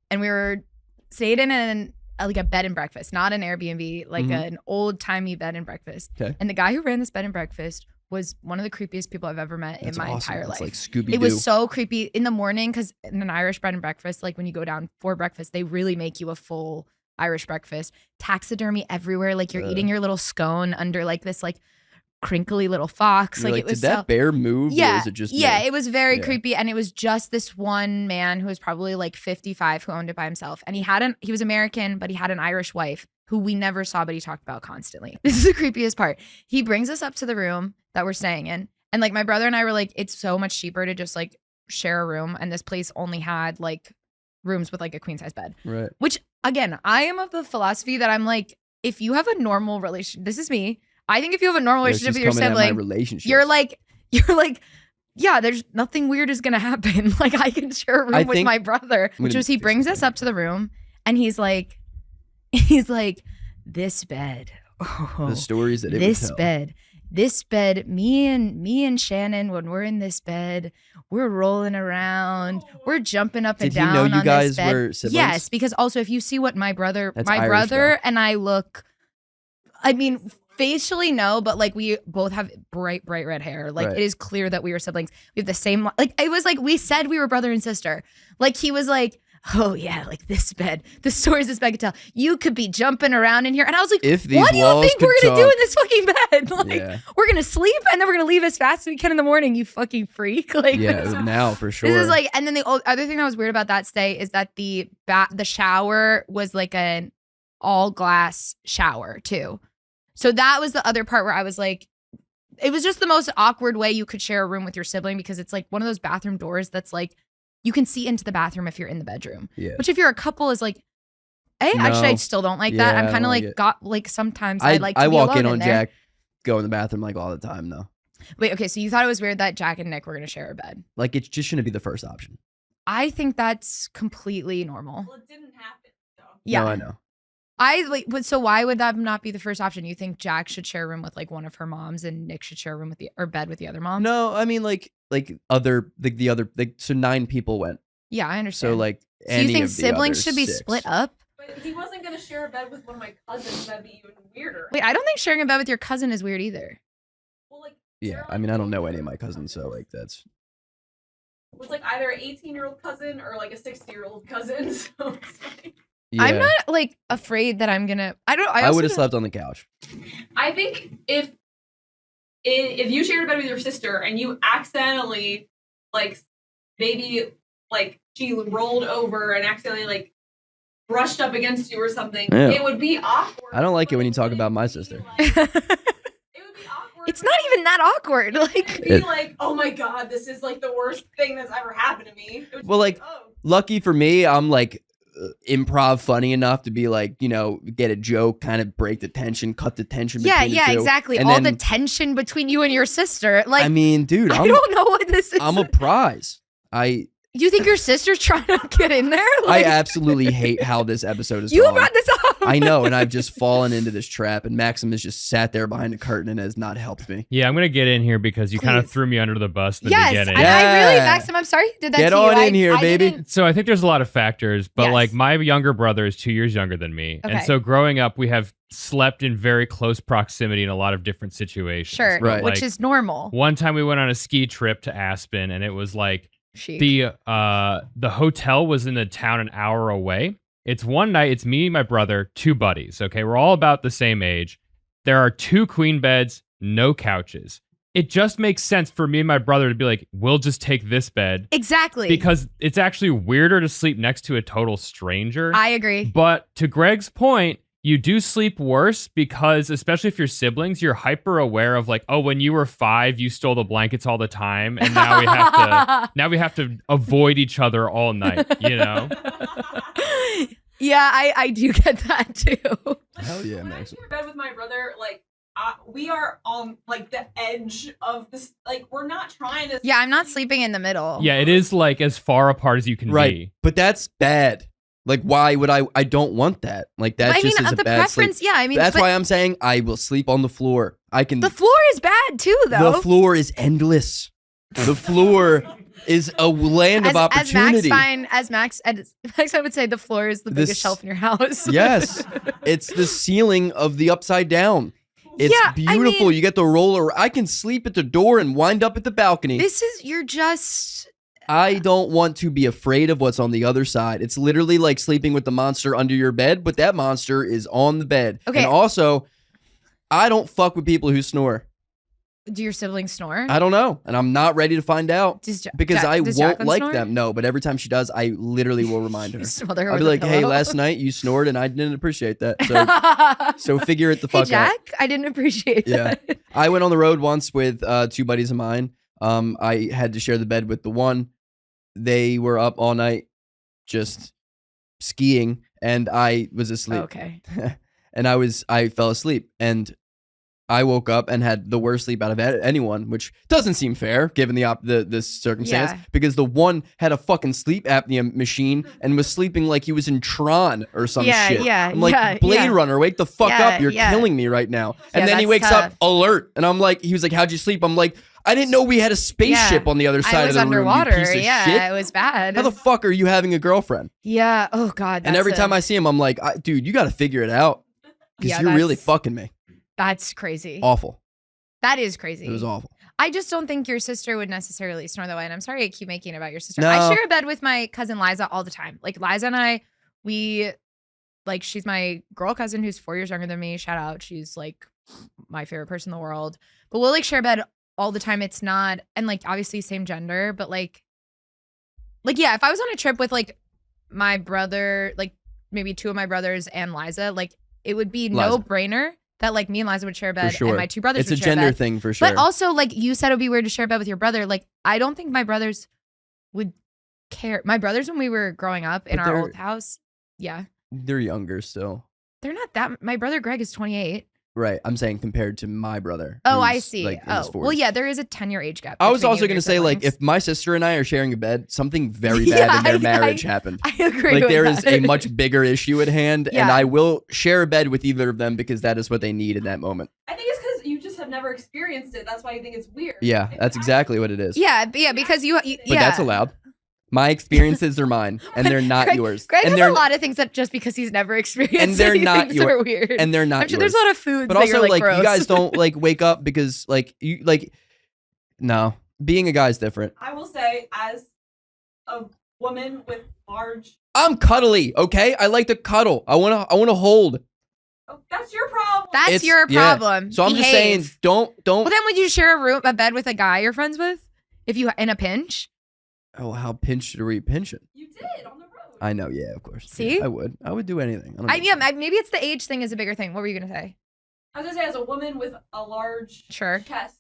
And we were stayed in like a bed and breakfast, not an Airbnb, like an old timey bed and breakfast. Okay. And the guy who ran this bed and breakfast was one of the creepiest people I've ever met in my entire life. Like Scooby-Doo. It was so creepy in the morning because in an Irish bed and breakfast, like when you go down for breakfast, they really make you a full Irish breakfast. Taxidermy everywhere. Like you're eating your little scone under like this like crinkly little fox. Like it was did that bear move? Yeah. Or was it just yeah, it was very creepy. And it was just this one man who was probably like 55 who owned it by himself. And he was American, but he had an Irish wife who we never saw, but he talked about constantly. This is the creepiest part. He brings us up to the room that we're staying in. And like my brother and I were like, it's so much cheaper to just like share a room, and this place only had like rooms with like a queen size bed. Right. Which again, I am of the philosophy that I'm like, if you have a normal relationship, this is me. I think if you have a normal relationship with your sibling, you're like, yeah, there's nothing weird is gonna happen. Like I can share a room with my brother, which was he brings us up to the room and he's like, this bed. Oh, the stories that it this bed, me and Shannon, when we're in this bed, we're rolling around, we're jumping up and down. Did he know you guys this bed. were siblings? Yes, because also if you see what my brother and I look, I mean, facially no, but like we both have bright red hair. Like it is clear that we are siblings. We have the same, like it was like we said we were brother and sister. Like he was like, oh yeah, like this bed, the stories this bed could tell. You could be jumping around in here. And I was like, what do you think we're going to do in this fucking bed? Like we're going to sleep and then we're going to leave as fast as we can in the morning, you fucking freak. Like now for sure. This is like, and then the other thing that was weird about that stay is that the shower was like an all glass shower too. So that was the other part where I was like, it was just the most awkward way you could share a room with your sibling because it's like one of those bathroom doors that's like, you can see into the bathroom if you're in the bedroom. Yeah. Which if you're a couple is like, actually I still don't like that. I'm kind of like sometimes I like to be walk alone in on there. Jack, go in the bathroom like all the time though. Wait, okay, so you thought it was weird that Jack and Nick were going to share a bed. Like it just shouldn't be the first option. I think that's completely normal. Well, it didn't happen though. Yeah. No, I know. So why would that not be the first option? You think Jack should share a room with like one of her moms and Nick should share a room with bed with the other mom? No, I mean like so 9 people went. Yeah, I understand. So like, so you think siblings should be 6. split up? But he wasn't gonna share a bed with one of my cousins. That'd be even weirder. Wait, I don't think sharing a bed with your cousin is weird either. Well, like yeah, I mean I don't know any of my cousins, so like that's. It was like either an 18-year-old cousin or like a 60-year-old cousin. So it's like. Yeah. I'm not like afraid that I'm gonna. I would have slept on the couch. I think if you shared a bed with your sister and you accidentally like maybe like she rolled over and accidentally like brushed up against you or something, it would be awkward. I don't like it when you talk about my sister. It would be awkward. It's not even that awkward. Like it'd be like, oh my god, this is like the worst thing that's ever happened to me. Well, like lucky for me, I'm like. Improv funny enough to be like, you know, get a joke, kind of break the tension, cut the tension between the two. Exactly. And all the tension between you and your sister. Like, I mean, dude, I don't know what this is. I'm a prize. You think your sister's trying to get in there? Like, I absolutely hate how this episode is You gone. brought this up. I know, and I've just fallen into this trap, and Maxim has just sat there behind a curtain and has not helped me. Yeah, I'm going to get in here because you kind of threw me under the bus in the beginning. Yes, I really, Maxim, I'm sorry you did that Get to you. on in here, baby. So I think there's a lot of factors, but like my younger brother is 2 years younger than me. Okay. And so growing up, we have slept in very close proximity in a lot of different situations. Sure, right. Which is normal. One time we went on a ski trip to Aspen, and it was like, the hotel was in the town an hour away. It's one night, it's me, my brother, 2 buddies. Okay, we're all about the same age. There are 2 queen beds, no couches. It just makes sense for me and my brother to be like, we'll just take this bed. Exactly. Because it's actually weirder to sleep next to a total stranger. I agree. But to Greg's point, you do sleep worse because, especially if you're siblings, you're hyper aware of like, oh, when you were 5, you stole the blankets all the time, and now we have to avoid each other all night. You know? Yeah, I do get that too. Hell yeah, when man. I share a bed with my brother, like we are on like the edge of this. Like we're not trying to. Yeah, I'm not sleeping in the middle. Yeah, it is like as far apart as you can be. But that's bad. Like, why would I don't want that. Like, that just is a the bad preference, sleep. yeah, I mean. That's why I'm saying I will sleep on the floor. The floor is bad, too, though. The floor is endless. The floor is a land of opportunity. As Max would say, the floor is the biggest shelf in your house. Yes. It's the ceiling of the upside down. It's beautiful. I mean, you get the roller. I can sleep at the door and wind up at the balcony. I don't want to be afraid of what's on the other side. It's literally like sleeping with the monster under your bed, but that monster is on the bed. Okay. And also, I don't fuck with people who snore. Do your siblings snore? I don't know, and I'm not ready to find out because I won't Jaclyn like snore? them. No, but every time she does, I literally will remind her. Smother her I'll be with like, a "Hey, pillow." last night you snored, and I didn't appreciate that. So figure it the fuck out." Jack, I didn't appreciate that. Yeah, I went on the road once with 2 buddies of mine. I had to share the bed with the one. they were up all night just skiing, and I was asleep. Okay. And I fell asleep, and I woke up and had the worst sleep out of anyone, which doesn't seem fair given the circumstance, because the one had a fucking sleep apnea machine and was sleeping like he was in Tron or some shit. I'm like, Blade Runner, wake the fuck up. You're killing me right now. And then he wakes up alert, and I'm like, he was like, how'd you sleep? I'm like, I didn't know we had a spaceship on the other side of the underwater. room, you piece of shit. It was bad. How the fuck are you having a girlfriend? Yeah. Oh, God. And every time I see him, I'm like, dude, you got to figure it out, because you're really fucking me. That's crazy. Awful. That is crazy. It was awful. I just don't think your sister would necessarily snore that way. And I'm sorry I keep making it about your sister. No. I share a bed with my cousin Liza all the time. Like, Liza and I, she's my girl cousin who's 4 years younger than me. Shout out. She's like my favorite person in the world. But we'll like share a bed all the time. It's not, and like obviously same gender, but like yeah, if I was on a trip with like my brother, like maybe two of my brothers and Liza, like it would be no brainer that like me and Liza would share a bed, and my two brothers would share a bed. It's a gender thing for sure. But also, like you said, it would be weird to share a bed with your brother. Like, I don't think my brothers would care. My brothers, when we were growing up in our old house, they're younger still. They're not that. My brother Greg is 28. Right. I'm saying compared to my brother. Oh, I see. Like well, yeah, there is a 10-year age gap. I was also going to say, like, if my sister and I are sharing a bed, something very bad in their marriage happened. I agree with Like, there is a much bigger issue at hand, and I will share a bed with either of them because that is what they need in that moment. I think it's because you just have never experienced it. That's why you think it's weird. Yeah, that's exactly what it is. Yeah, because you But that's allowed. My experiences are mine, and they're not yours. Greg and has a lot of things that just because he's never experienced, and they're not yours. Are weird. And they're not. I'm sure yours. there's a lot of foods, but that also you're, like gross. You guys don't like wake up because like you like. No, being a guy's different. I will say, as a woman with large, I'm cuddly. Okay, I like to cuddle. I wanna hold. Oh, that's your problem. That's your problem. Yeah. So I'm just saying, don't. Well, then would you share a bed with a guy you're friends with if you in a pinch? Oh, how pinched are we pinching? You did on the road. I know, yeah, of course. See? Yeah, I would do anything. Maybe it's the age thing is a bigger thing. What were you going to say? I was going to say, as a woman with a large chest.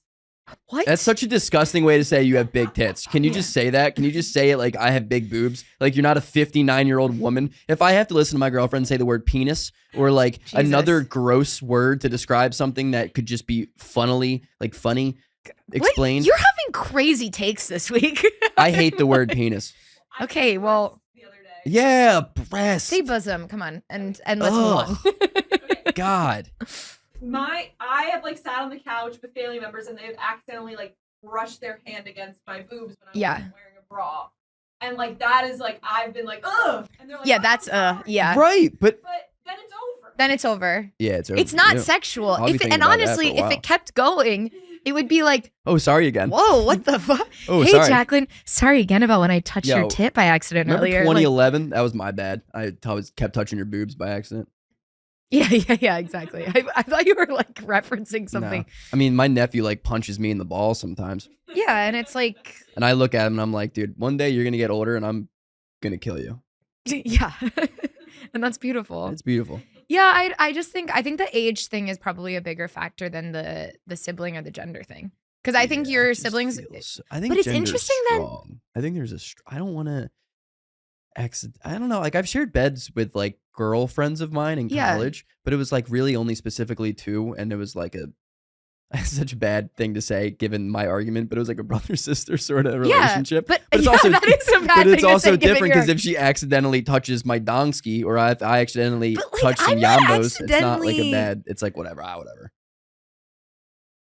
What? That's such a disgusting way to say you have big tits. Can you just say that? Can you just say it like I have big boobs? Like you're not a 59-year-old woman. If I have to listen to my girlfriend say the word penis or like another gross word to describe something that could just be funny explained. You're having crazy takes this week. I hate the word penis. Okay, well. The other day. Yeah, breast. Say bosom. Come on, and let's move on. God. I have like sat on the couch with family members and they've accidentally like brushed their hand against my boobs when I'm wearing a bra. And like that is like I've been like, ugh. And they're like, yeah, that's Right, but then it's over. Then it's over. Yeah, it's over. It's not sexual. And honestly, if it kept going, it would be like, oh, sorry again. Whoa, what the fuck? Oh, hey, sorry. Jaclyn, sorry again about when I touched your tip by accident earlier. 2011? That was my bad. I always kept touching your boobs by accident. Yeah, exactly. I thought you were like referencing something. No. I mean, my nephew like punches me in the balls sometimes. Yeah, and it's like. And I look at him and I'm like, dude, one day you're gonna get older and I'm gonna kill you. Yeah, and that's beautiful. It's beautiful. Yeah, I think the age thing is probably a bigger factor than the sibling or the gender thing. Because I think your siblings. I think, but it's interesting strong. I think there's I don't want to. I don't know. Like I've shared beds with like girlfriends of mine in college, but it was like really only specifically two, and it was like such a bad thing to say given my argument, but it was like a brother-sister sort of relationship. But it's also that is a bad but it's thing also to say, different because if she accidentally touches my donkey or I accidentally touch some yambos, it's not like a bad. It's like whatever. Whatever.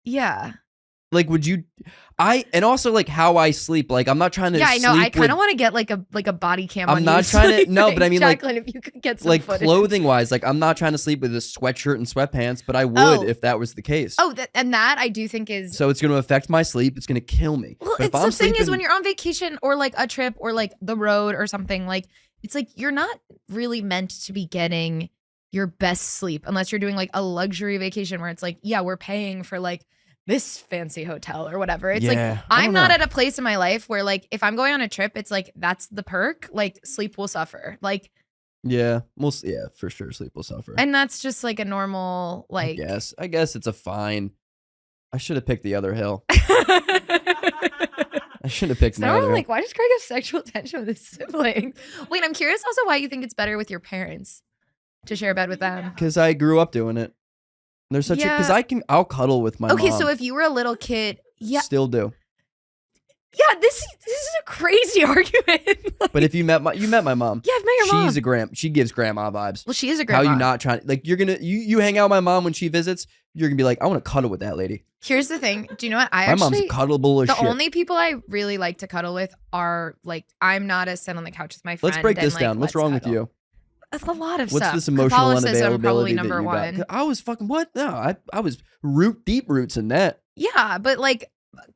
Yeah. Like, would you? And also like how I sleep. Like, I'm not trying to. Yeah, I know. I kind of want to get like a body cam. I'm not trying to. No, but I mean, Jaclyn, like, if you could get some like footage. clothing wise, like I'm not trying to sleep with a sweatshirt and sweatpants, but I would if that was the case. Oh, and that I do think is. So it's going to affect my sleep. It's going to kill me. Well, but it's the thing is when you're on vacation or like a trip or like the road or something, like it's like you're not really meant to be getting your best sleep unless you're doing like a luxury vacation where it's like, yeah, we're paying for like this fancy hotel or whatever. It's like I'm not at a place in my life where like if I'm going on a trip, it's like that's the perk. Like sleep will suffer. Like for sure sleep will suffer. And that's just like a normal like I guess it's a fine. I should have picked the other hill. I shouldn't have picked neither. I'm like, why does Greg have sexual tension with his sibling? Wait, I'm curious also why you think it's better with your parents to share a bed with them. Because I grew up doing it. There's such because I'll cuddle with my mom. Okay, so if you were a little kid, still do. Yeah, this is a crazy argument. But if you met my mom. Yeah, I've met your mom. She gives grandma vibes. Well, she is a grandma. How you not trying? Like you hang out with my mom when she visits. You're gonna be like, I want to cuddle with that lady. Here's the thing. Do you know what? My mom's cuddleable as shit. The only people I really like to cuddle with are like I'm not a sit on the couch with my friend. Let's break this down. What's wrong with you? That's a lot of stuff. What's this emotional unavailability probably that number you one. got? I was fucking what? No, I was deep roots in that. Yeah, but like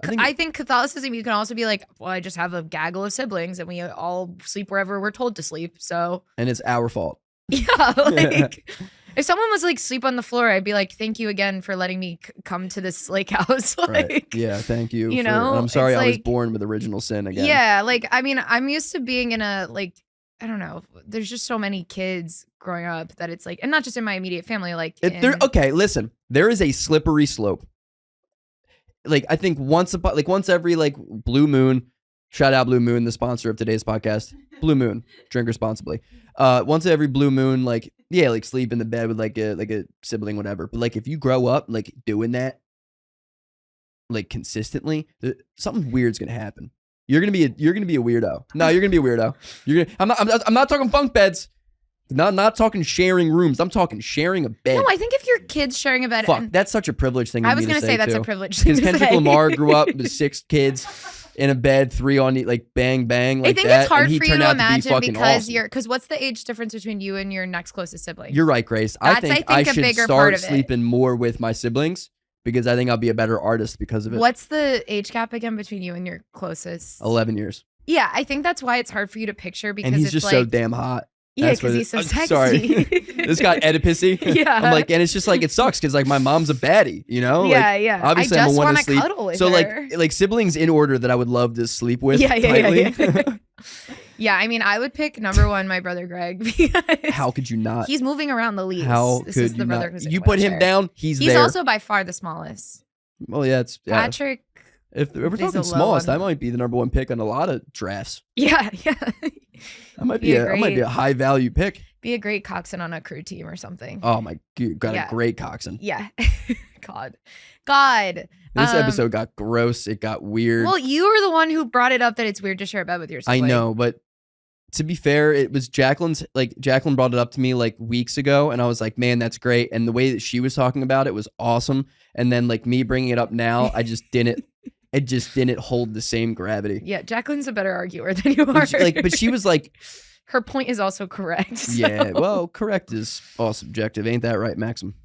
I think Catholicism, you can also be like, well, I just have a gaggle of siblings and we all sleep wherever we're told to sleep. So and it's our fault. Yeah, like if someone was like sleep on the floor, I'd be like, thank you again for letting me come to this lake house. Like, right. Yeah, thank you. You know, I'm sorry I was born with original sin again. Yeah, like I mean, I'm used to being in a like I don't know. There's just so many kids growing up that it's like, and not just in my immediate family. Like, okay, listen, there is a slippery slope. Like I think once every like blue moon, shout out Blue Moon, the sponsor of today's podcast. Blue Moon, drink responsibly. Once every blue moon, like sleep in the bed with like a sibling, whatever. But like if you grow up like doing that, like consistently, something weird's gonna happen. You're gonna be a weirdo. No, you're gonna be a weirdo. I'm not talking bunk beds. Not talking sharing rooms. I'm talking sharing a bed. No, I think if your kid's sharing a bed. Fuck, that's such a privileged thing. I was gonna say that's a privileged thing. Because Kendrick Lamar grew up with 6 kids in a bed, 3 on like bang bang. Like I think that, it's hard for you to imagine because awesome. Because what's the age difference between you and your next closest sibling? You're right, Grace. I think I should start sleeping more with my siblings because I think I'll be a better artist because of it. What's the age gap again between you and your closest? 11 years. Yeah, I think that's why it's hard for you to picture because and he's it's just like, so damn hot. Yeah, because he's so sexy. Sorry. This got Oedipus-y. Yeah. I'm like, and it's just like, it sucks because like my mom's a baddie, you know? Yeah, like, yeah. Obviously, I I'm just a one want to sleep. cuddle with so her. like siblings in order that I would love to sleep with. Yeah. Yeah, I mean, I would pick number 1, my brother Greg. Because how could you not? He's moving around the leagues. How this could is the you brother not? You put him down, he's there. He's also by far the smallest. Well, yeah, it's Patrick. If we're talking smallest, I might be the number 1 pick on a lot of drafts. Yeah. I might be a high value pick. Be a great coxswain on a crew team or something. Oh my god, got a great coxswain. Yeah. God. This episode got gross. It got weird. Well, you were the one who brought it up that it's weird to share a bed with your sibling. I know, but to be fair, it was Jaclyn's. Like Jaclyn brought it up to me like weeks ago, and I was like, "Man, that's great." And the way that she was talking about it was awesome. And then like me bringing it up now, I just didn't. It just didn't hold the same gravity. Yeah, Jaclyn's a better arguer than you are. But she was like, her point is also correct. So. Yeah, well, correct is all subjective, ain't that right, Maxim?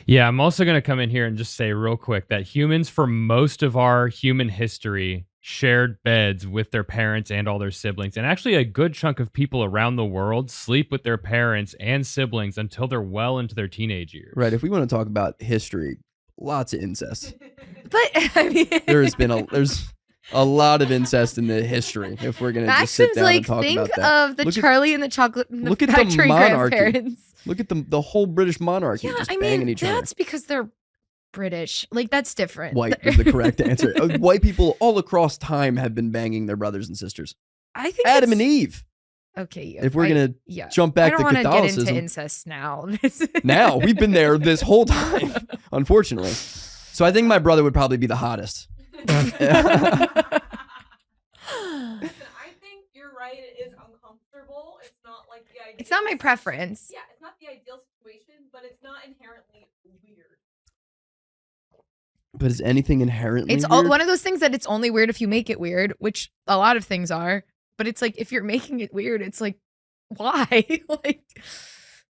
Yeah, I'm also gonna come in here and just say real quick that humans, for most of our human history, shared beds with their parents and all their siblings, and actually a good chunk of people around the world sleep with their parents and siblings until they're well into their teenage years. Right. If we want to talk about history, lots of incest. But I mean, there's a lot of incest in the history. If we're gonna just sit down and talk about that. Think of the Charlie and the Chocolate look at Factory the monarchy. grandparents. Look at the whole British monarchy. Yeah, just banging each other. That's because they're British. Like that's different. White is the correct answer. White people all across time have been banging their brothers and sisters. I think Adam and Eve. Okay. If we're gonna jump back to Catholicism, I don't want to get into incest now. Now we've been there this whole time, unfortunately. So I think my brother would probably be the hottest. Listen, I think you're right. It is uncomfortable. It's not like the ideal. It's not my preference. Yeah, it's not the ideal situation, but it's not inherently weird. But is anything inherently weird? It's one of those things that it's only weird if you make it weird, which a lot of things are. But it's like if you're making it weird, it's like, why? Like,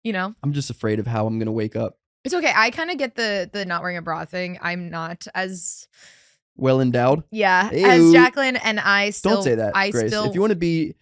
you know? I'm just afraid of how I'm gonna wake up. It's okay. I kind of get the not wearing a bra thing. I'm not as well endowed. Yeah, Ew. as Jaclyn, and I still don't say that, Grace. If you want to be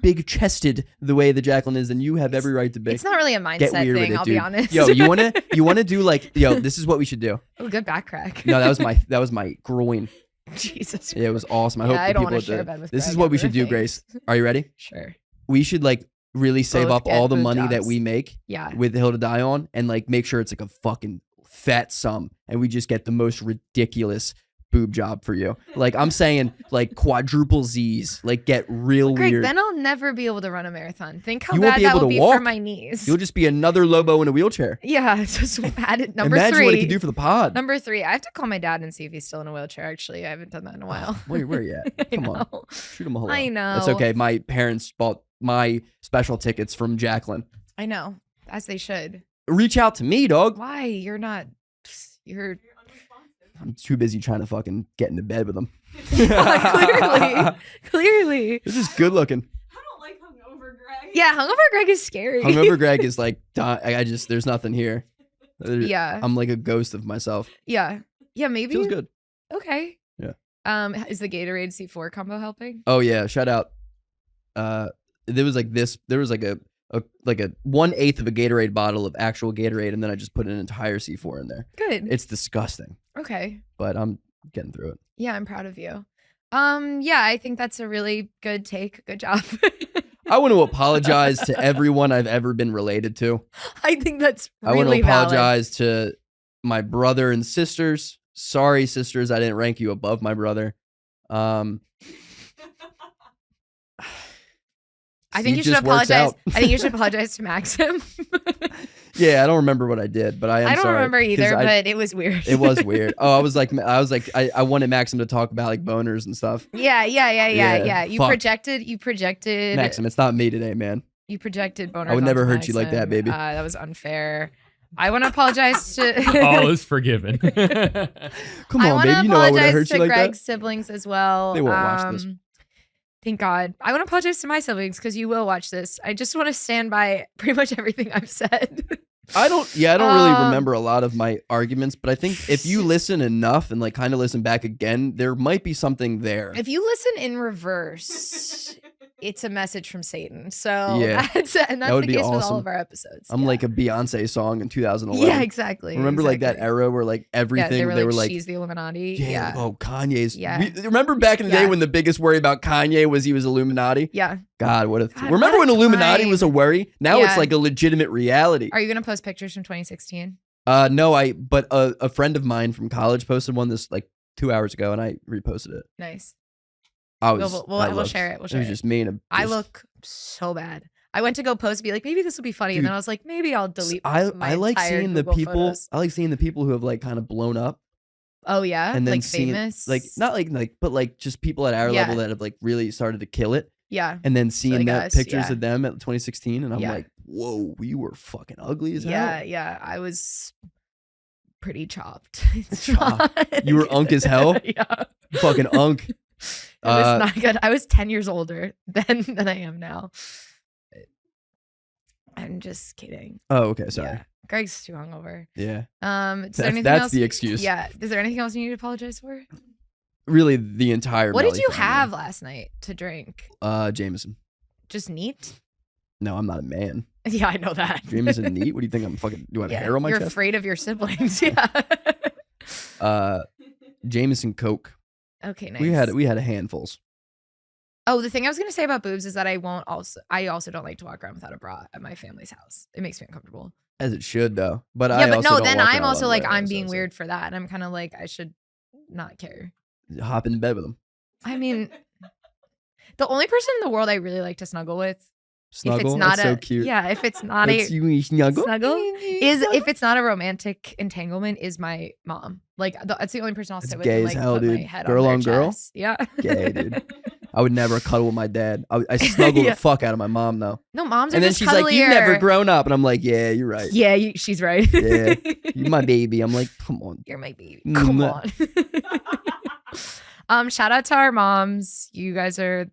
big chested the way that Jaclyn is, then you have every right to be. It's not really a mindset thing. I'll be honest. Yo, you wanna do like this is what we should do. Oh, good back crack. No, that was my groin. Jesus. Yeah, it was awesome. I hope the people share a bed with this Greg is what we should do, things. Grace. Are you ready? Sure. We should like really save up all the money that we make with Hill to Die On and like make sure it's like a fucking fat sum and we just get the most ridiculous boob job for you. Like I'm saying like quadruple Z's, like get real Greg, weird. Then I'll never be able to run a marathon. Think how bad that would be for my knees. You'll just be another Lobo in a wheelchair. Yeah, just add it. Number Imagine 3. what it could do for the pod. Number 3, I have to call my dad and see if he's still in a wheelchair. Actually, I haven't done that in a while. Where are you at? Come on, shoot him a hello. I know. It's okay. My parents bought my special tickets from Jaclyn. I know, as they should. Reach out to me, dog. Why? You're not. You're I'm too busy trying to fucking get into bed with them. Clearly. This is good looking. I don't like hungover Greg. Yeah, hungover Greg is scary. Hungover Greg is like, there's nothing here. Yeah. I'm like a ghost of myself. Yeah. Yeah, maybe. Feels good. Okay. Yeah. Is the Gatorade C4 combo helping? Oh yeah, shout out. There was like a 1/8 of a Gatorade bottle of actual Gatorade, and then I just put an entire C4 in there. Good. It's disgusting. Okay. But I'm getting through it. Yeah, I'm proud of you. Yeah, I think that's a really good take. Good job. I want to apologize to everyone I've ever been related to. I think that's really I want to apologize valid. to my brother and sisters. Sorry, sisters, I didn't rank you above my brother. I think you should apologize. I think you should apologize to Maxim. Yeah, I don't remember what I did, but I don't remember either, but it was weird. It was weird. Oh, I was like, I wanted Maxim to talk about like boners and stuff. Yeah. You projected. Maxim, it's not me today, man. You projected boners. I would never hurt Maxim. you like that, baby. That was unfair. I want to apologize to. All is forgiven. Come on, baby. You know I would have hurt you like that. Greg's siblings as well. They won't watch this. Thank God. I want to apologize to my siblings because you will watch this. I just want to stand by pretty much everything I've said. I don't really remember a lot of my arguments, but I think if you listen enough and like kind of listen back again, there might be something there. If you listen in reverse, it's a message from Satan. So yeah, that's the case awesome. with all of our episodes. I'm like a Beyonce song in 2011. Yeah, exactly. Remember like that era where like everything they were like she's the Illuminati. Yeah. Oh, Kanye's. Yeah. Remember back in the day when the biggest worry about Kanye was he was Illuminati? Yeah. God, remember when Illuminati was a worry? Now it's like a legitimate reality. Are you gonna post pictures from 2016? No, but a friend of mine from college posted one this like 2 hours ago, and I reposted it. Nice. We'll share it. It was just me and I look so bad. I went to go post and be like, maybe this will be funny, and then I was like, maybe I'll delete. I like seeing the people. Photos. I like seeing the people who have like kind of blown up. Oh yeah, and then like famous, like not like but like just people at our level that have like really started to kill it. Yeah, and then seeing pictures of them at 2016, and I'm like, whoa, you were fucking ugly as hell. Yeah, I was pretty chopped. You were unk as hell. Yeah, fucking unk. It was not good. I was 10 years older than I am now. I'm just kidding. Oh, okay, sorry. Yeah. Greg's too hungover. Yeah. That's the excuse. Yeah. Is there anything else you need to apologize for? Really, the entire. What did you have last night to drink? Jameson. Just neat? No, I'm not a man. Yeah, I know that. Jameson neat? What do you think? I'm fucking. Do I have hair on my chest? You're afraid of your siblings. Yeah. Jameson Coke. Okay, nice. We had a handfuls. Oh, the thing I was gonna say about boobs is that I also don't like to walk around without a bra at my family's house. It makes me uncomfortable. As it should though. But I'm also like I'm being weird for that. And I'm kind of like I should not care. Hop in bed with them. I mean, the only person in the world I really like to snuggle with. Snuggle? If it's not so cute. Yeah, if it's not snuggle if it's not a romantic entanglement, is my mom. Like that's the only person I'll sit with. Gay and, as like, hell, put dude. My head Girl on girl. Chest. Yeah. Gay, dude. I would never cuddle with my dad. I snuggle the fuck out of my mom though. No, moms are and then just she's cuddlier. like, "You've never grown up," and I'm like, "Yeah, you're right." Yeah, she's right. Yeah, you're my baby. I'm like, come on. You're my baby. Come on. Shout out to our moms. You guys are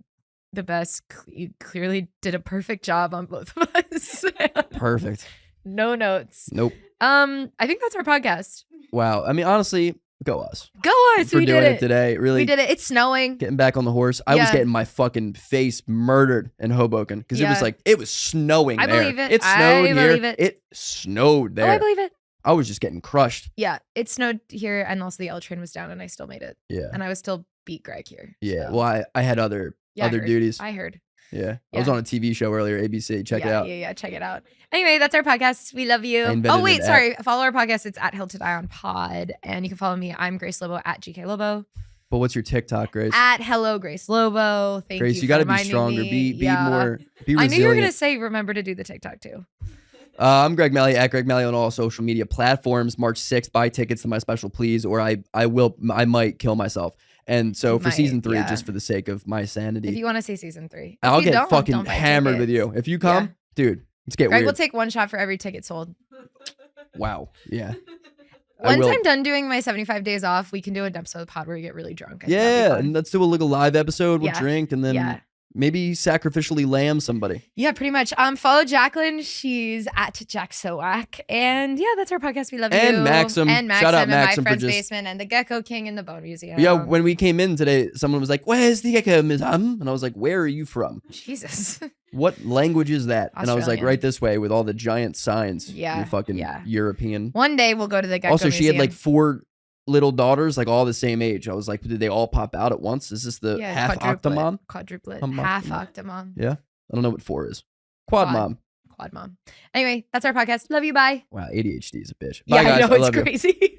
the best. You clearly did a perfect job on both of us. Perfect. No notes. Nope. I think that's our podcast. Wow. I mean, honestly, go us. Go us. For doing it today. Really. We did it. It's snowing. Getting back on the horse. I was getting my fucking face murdered in Hoboken because it was snowing there. I believe it. It snowed here. Believe it. It snowed there. Oh, I believe it. I was just getting crushed. Yeah. It snowed here and also the L train was down and I still made it. Yeah. And I was still beat Greg here. Yeah. So. Well, I had other duties. I heard. Yeah. I was on a TV show earlier, ABC. Check it out. Yeah, check it out. Anyway, that's our podcast. We love you. Oh, wait, sorry. Follow our podcast. It's at Hill to Die on Pod. And you can follow me. I'm Grace Lobo at gklobo. But what's your TikTok, Grace? At Hello Grace Lobo. Thank Grace, you got to be stronger. Be more. Be resilient. I knew you were going to say remember to do the TikTok too. I'm Greg Melly at Greg Melly on all social media platforms. March 6th, buy tickets to my special, please, or I might kill myself. And so for season 3, just for the sake of my sanity, if you want to see season 3, I'll get fucking hammered with you. If you come, dude, let's get Greg weird. will take one shot for every ticket sold. Wow. Yeah. Once I'm done doing my 75 days off, we can do an episode of the pod where we get really drunk. Yeah, and let's do a little live episode. We'll drink and then maybe sacrificially lamb somebody. Yeah, pretty much. Follow Jaclyn. She's at jacksowack. And yeah, that's our podcast. We love you. And Maxim. Shout out Maxim My Friend's Basement and the Gecko King in the Bone Museum. Yeah, when we came in today, someone was like, "Where's the Gecko Museum?" And I was like, "Where are you from?" Jesus. What language is that? Australian. And I was like, right this way with all the giant signs. Yeah. You fucking European. One day we'll go to the Gecko Also, Museum. she had like 4 little daughters, like all the same age. I was like, did they all pop out at once? Is this the half octomom? Quadruplet. Half octomom. Yeah. I don't know what 4 is. Quad mom. Anyway, that's our podcast. Love you. Bye. Wow. ADHD is a bitch. Bye, yeah, guys. I know. It's crazy.